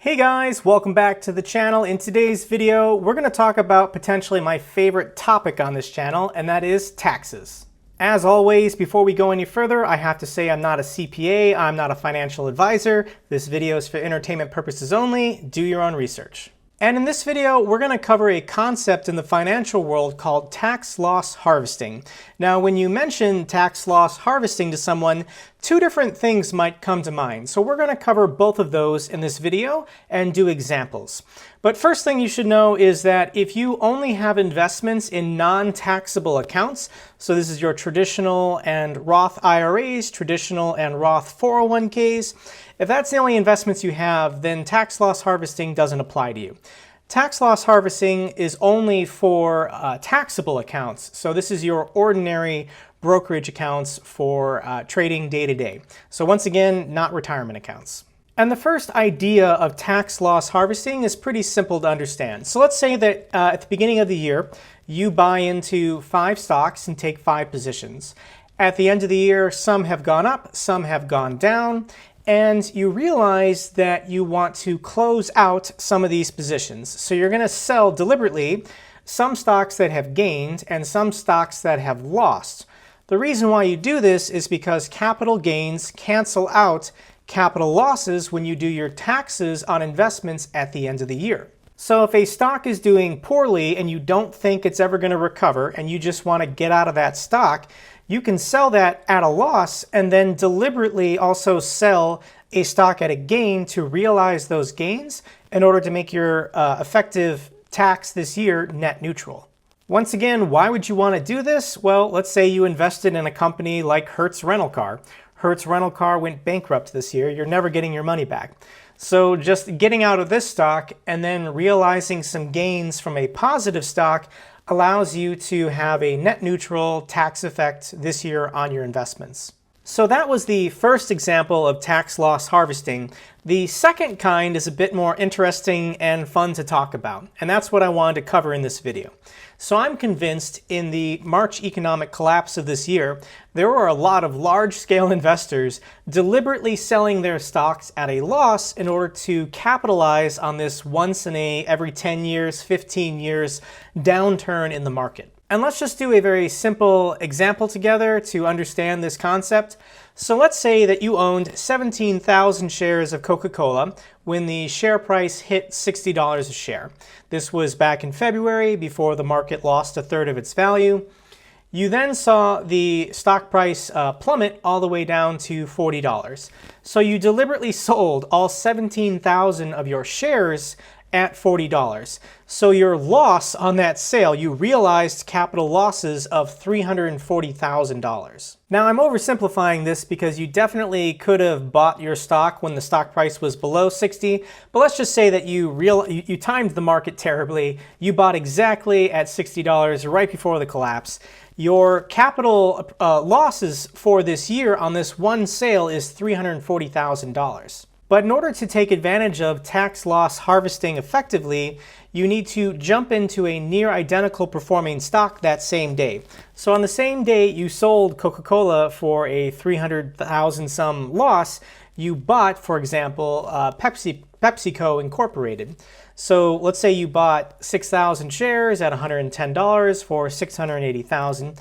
Hey guys, welcome back to the channel. In today's video, we're going to talk about potentially my favorite topic on this channel, and that is taxes. As always, before we go any further, I have to say I'm not a CPA, I'm not a financial advisor. This video is for entertainment purposes only. Do your own research. And in this video, we're going to cover a concept in the financial world called tax loss harvesting. Now, when you mention tax loss harvesting to someone, two different things might come to mind. So we're going to cover both of those in this video and do examples. But first thing you should know is that if you only have investments in non-taxable accounts, so this is your traditional and Roth IRAs, traditional and Roth 401ks, if that's the only investments you have, then tax loss harvesting doesn't apply to you. Tax loss harvesting is only for taxable accounts. So this is your ordinary brokerage accounts for trading day to day. So once again, not retirement accounts. And the first idea of tax loss harvesting is pretty simple to understand. So let's say that at the beginning of the year, you buy into 5 stocks and take 5 positions. At the end of the year, some have gone up, some have gone down, and you realize that you want to close out some of these positions. So you're going to sell deliberately some stocks that have gained and some stocks that have lost. The reason why you do this is because capital gains cancel out capital losses when you do your taxes on investments at the end of the year. So if a stock is doing poorly and you don't think it's ever going to recover and you just want to get out of that stock, you can sell that at a loss and then deliberately also sell a stock at a gain to realize those gains in order to make your effective tax this year net neutral. Once again, why would you want to do this? Well, let's say you invested in a company like Hertz Rental Car. Hertz Rental Car went bankrupt this year. You're never getting your money back. So just getting out of this stock and then realizing some gains from a positive stock allows you to have a net neutral tax effect this year on your investments. So that was the first example of tax loss harvesting. The second kind is a bit more interesting and fun to talk about, and that's what I wanted to cover in this video. So I'm convinced in the March economic collapse of this year, there were a lot of large-scale investors deliberately selling their stocks at a loss in order to capitalize on this once in a every 10 years, 15 years downturn in the market. And let's just do a very simple example together to understand this concept. So let's say that you owned 17,000 shares of Coca-Cola when the share price hit $60 a share. This was back in February before the market lost a third of its value. You then saw the stock price plummet all the way down to $40. So you deliberately sold all 17,000 of your shares at $40. So your loss on that sale, you realized capital losses of $340,000. Now I'm oversimplifying this because you definitely could have bought your stock when the stock price was below 60, but let's just say that you timed the market terribly. You bought exactly at $60 right before the collapse. Your capital losses for this year on this one sale is $340,000. But in order to take advantage of tax loss harvesting effectively, you need to jump into a near identical performing stock that same day. So on the same day you sold Coca-Cola for a 300,000 some loss, you bought, for example, PepsiCo Incorporated. So let's say you bought 6,000 shares at $110 for $680,000.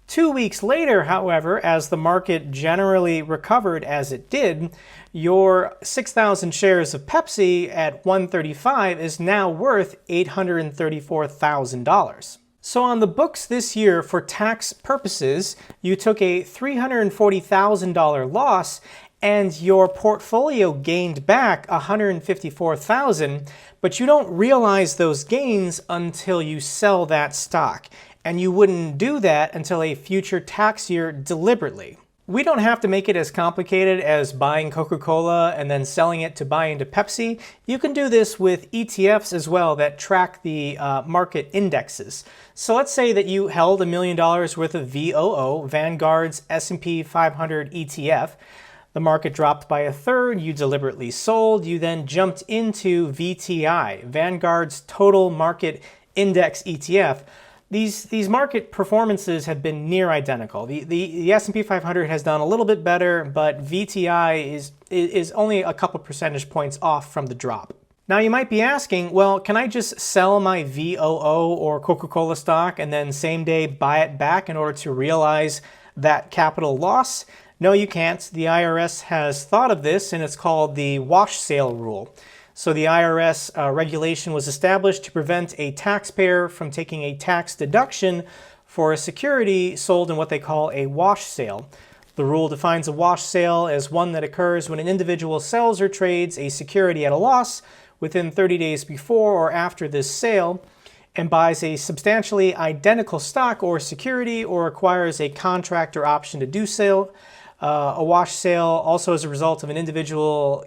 2 weeks later, however, as the market generally recovered as it did, your 6,000 shares of Pepsi at $135 is now worth $834,000. So on the books this year, for tax purposes, you took a $340,000 loss and your portfolio gained back $154,000, but you don't realize those gains until you sell that stock. And you wouldn't do that until a future tax year deliberately. We don't have to make it as complicated as buying Coca-Cola and then selling it to buy into Pepsi. You can do this with ETFs as well that track the market indexes. So let's say that you held $1 million worth of VOO, Vanguard's S&P 500 ETF. The market dropped by a third, you deliberately sold, you then jumped into VTI, Vanguard's Total Market Index ETF. These market performances have been near identical. The S&P 500 has done a little bit better, but VTI is only a couple percentage points off from the drop. Now you might be asking, well, can I just sell my VOO or Coca-Cola stock and then same day buy it back in order to realize that capital loss? No, you can't. The IRS has thought of this, and it's called the wash sale rule. So the IRS regulation was established to prevent a taxpayer from taking a tax deduction for a security sold in what they call a wash sale. The rule defines a wash sale as one that occurs when an individual sells or trades a security at a loss within 30 days before or after this sale, and buys a substantially identical stock or security or acquires a contract or option to do so. A wash sale also as a result of an individual,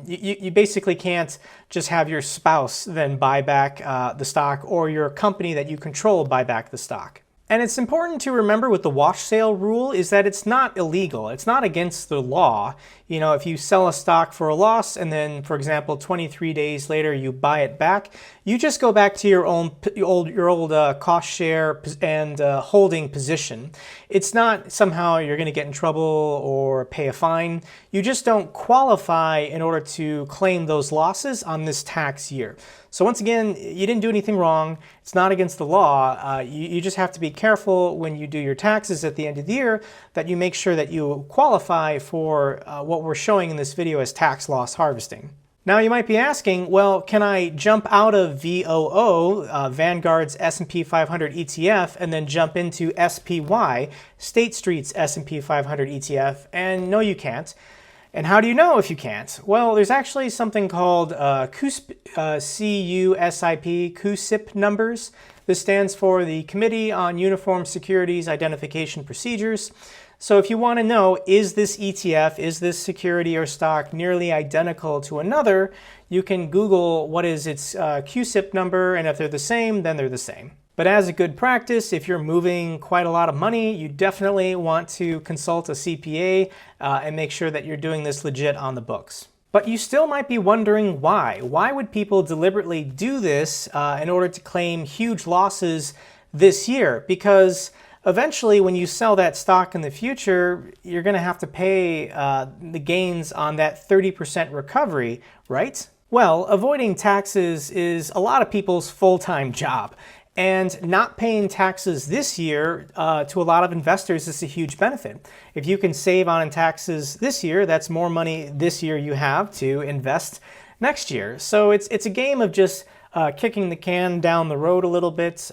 you basically can't just have your spouse then buy back the stock, or your company that you control buy back the stock. And it's important to remember with the wash sale rule is that it's not illegal. It's not against the law. You know, if you sell a stock for a loss and then, for example, 23 days later you buy it back, you just go back to your old cost share and holding position. It's not somehow you're going to get in trouble or pay a fine. You just don't qualify in order to claim those losses on this tax year. So once again, you didn't do anything wrong. It's not against the law. You just have to be careful when you do your taxes at the end of the year that you make sure that you qualify for what we're showing in this video as tax loss harvesting. Now you might be asking, well, can I jump out of VOO, Vanguard's S&P 500 ETF, and then jump into SPY, State Street's S&P 500 ETF? And no, you can't. And how do you know if you can't? Well, there's actually something called CUSIP numbers. This stands for the Committee on Uniform Securities Identification Procedures. So if you want to know, is this ETF, is this security or stock nearly identical to another, you can Google what is its CUSIP number, and if they're the same, then they're the same. But as a good practice, if you're moving quite a lot of money, you definitely want to consult a CPA and make sure that you're doing this legit on the books. But you still might be wondering why. Why would people deliberately do this in order to claim huge losses this year? Because eventually when you sell that stock in the future, you're going to have to pay the gains on that 30% recovery, right? Well, avoiding taxes is a lot of people's full-time job. And not paying taxes this year to a lot of investors is a huge benefit. If you can save on taxes this year, that's more money this year you have to invest next year. So it's a game of just kicking the can down the road a little bit.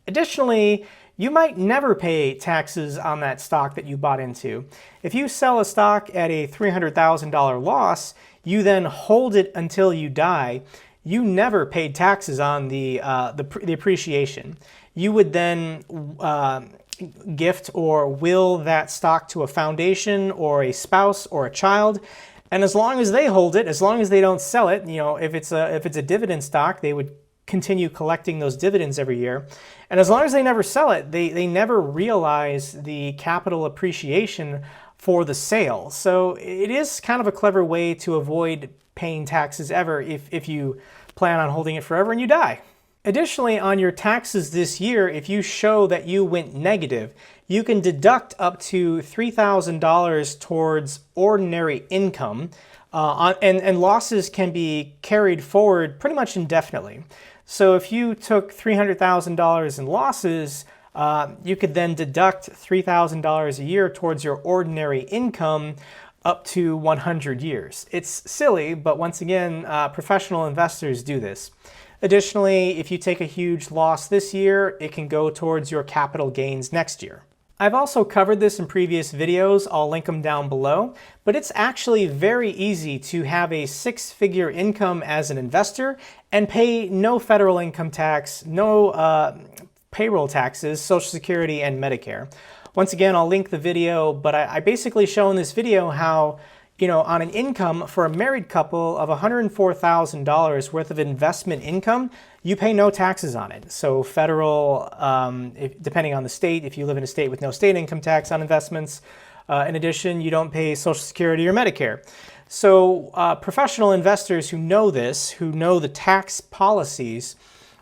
Additionally, you might never pay taxes on that stock that you bought into. If you sell a stock at a $300,000 loss, you then hold it until you die, you never paid taxes on the appreciation. You would then gift or will that stock to a foundation or a spouse or a child, and as long as they hold it, as long as they don't sell it, you know, if it's a dividend stock, they would continue collecting those dividends every year. And as long as they never sell it, they never realize the capital appreciation for the sale. So it is kind of a clever way to avoid paying taxes ever if you plan on holding it forever and you die. Additionally, on your taxes this year, if you show that you went negative, you can deduct up to $3,000 towards ordinary income, and losses can be carried forward pretty much indefinitely. So if you took $300,000 in losses, you could then deduct $3,000 a year towards your ordinary income up to 100 years. It's silly, but once again, professional investors do this. Additionally, if you take a huge loss this year, it can go towards your capital gains next year. I've also covered this in previous videos, I'll link them down below, but it's actually very easy to have a six-figure income as an investor and pay no federal income tax, no payroll taxes, Social Security, and Medicare. Once again, I'll link the video, but I basically show in this video how, you know, on an income for a married couple of $104,000 worth of investment income, you pay no taxes on it. So federal, depending on the state, if you live in a state with no state income tax on investments, in addition, you don't pay Social Security or Medicare. So professional investors who know this, who know the tax policies,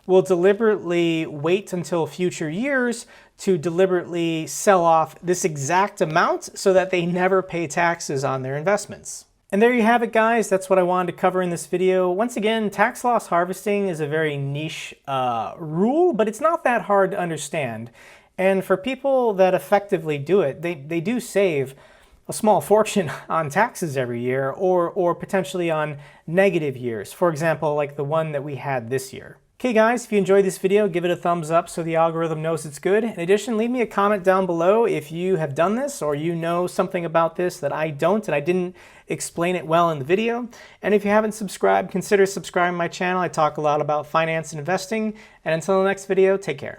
will deliberately wait until future years to deliberately sell off this exact amount so that they never pay taxes on their investments. And there you have it, guys. That's what I wanted to cover in this video. Once again, tax loss harvesting is a very niche rule, but it's not that hard to understand. And for people that effectively do it, they do save a small fortune on taxes every year, or potentially on negative years. For example, like the one that we had this year. Okay guys, if you enjoyed this video, give it a thumbs up so the algorithm knows it's good. In addition, leave me a comment down below if you have done this or you know something about this that I don't and I didn't explain it well in the video. And if you haven't subscribed, consider subscribing to my channel. I talk a lot about finance and investing. And until the next video, take care.